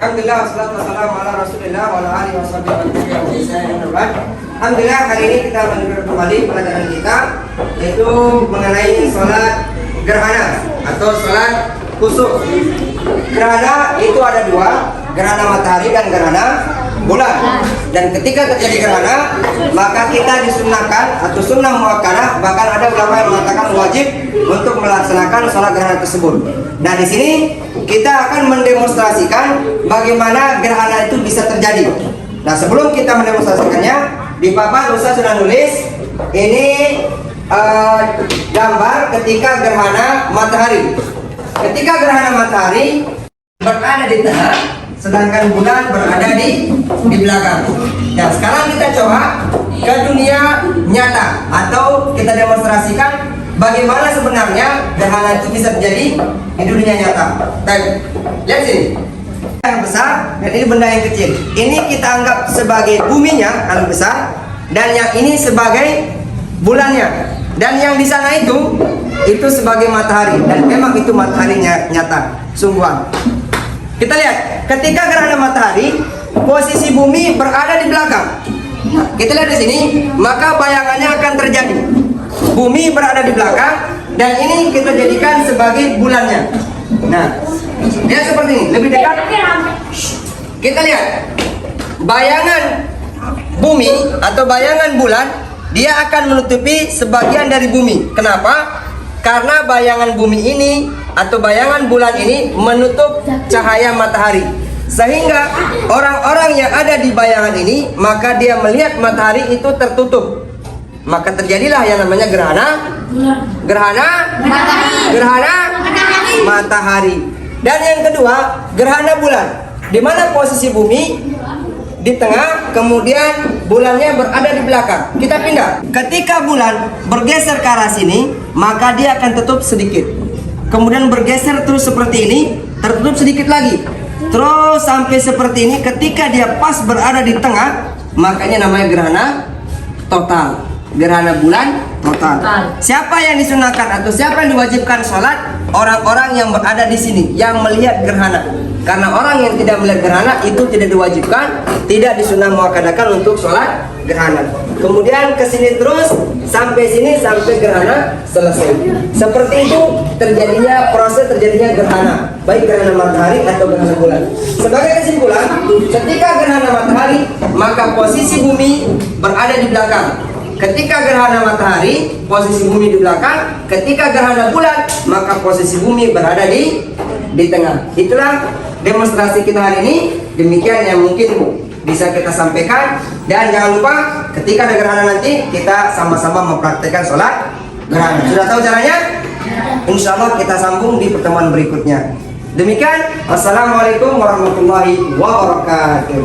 Alhamdulillah, wassalatu wassalamu ala rasulillah wa ala alihi wa Alhamdulillah, hari ini kita melanjutkan kembali pelajaran kita, yaitu mengenai sholat gerhana atau sholat kusuf. Gerhana itu ada dua, gerhana matahari dan gerhana bulan. Dan ketika terjadi gerhana, maka kita disunahkan atau sunnah muakkadah, bahkan ada ulama yang mengatakan wajib untuk melaksanakan sholat gerhana tersebut. Nah, di sini kita akan mendemonstrasikan bagaimana gerhana itu bisa terjadi. Nah, sebelum kita mendemonstrasikannya, di papan Ustaz sudah nulis ini gambar ketika gerhana matahari. Ketika gerhana matahari berada di tengah, sedangkan bulan berada di belakang. Nah, sekarang kita coba ke dunia nyata atau kita demonstrasikan bagaimana sebenarnya gerhana itu bisa terjadi di dunia nyata. Baik, lihat sini. Yang besar dan ini benda yang kecil. Ini kita anggap sebagai buminya yang besar, dan yang ini sebagai bulannya. Dan yang di sana itu sebagai matahari, dan memang itu mataharinya nyata, sungguhan. Kita lihat, ketika gerhana matahari, posisi bumi berada di belakang. Kita lihat di sini, maka bayangannya akan terjadi. Bumi berada di belakang, dan ini kita jadikan sebagai bulannya. Nah, lihat seperti ini, lebih dekat. Kita lihat, bayangan bumi atau bayangan bulan, dia akan menutupi sebagian dari bumi. Kenapa? Karena bayangan bumi ini atau bayangan bulan ini menutup cahaya matahari, sehingga orang-orang yang ada di bayangan ini, maka dia melihat matahari itu tertutup. Maka terjadilah yang namanya gerhana matahari. Dan yang kedua, gerhana bulan, di mana posisi bumi di tengah, kemudian bulannya berada di belakang. Kita pindah. Ketika bulan bergeser ke arah sini, maka dia akan tutup sedikit. Kemudian bergeser terus seperti ini, tertutup sedikit lagi. Terus sampai seperti ini. Ketika dia pas berada di tengah, makanya namanya gerhana total. Gerhana bulan total. Siapa yang disunahkan atau siapa yang diwajibkan sholat? Orang-orang yang berada di sini, yang melihat gerhana. Karena orang yang tidak melihat gerhana itu tidak diwajibkan, tidak disunah muakkadahkan untuk sholat gerhana. Kemudian ke sini terus sampai sini, sampai gerhana selesai. Seperti itu proses terjadinya gerhana, baik gerhana matahari atau gerhana bulan. Sebagai kesimpulan, ketika gerhana matahari, maka posisi bumi berada di belakang. Ketika gerhana matahari, posisi bumi di belakang. Ketika gerhana bulan, maka posisi bumi berada di tengah. Itulah demonstrasi kita hari ini. Demikian yang mungkin bisa kita sampaikan. Dan jangan lupa, ketika ada gerhana nanti, kita sama-sama mempraktekkan sholat gerhana. Sudah tahu caranya? Insya Allah kita sambung di pertemuan berikutnya. Demikian, wassalamualaikum warahmatullahi wabarakatuh.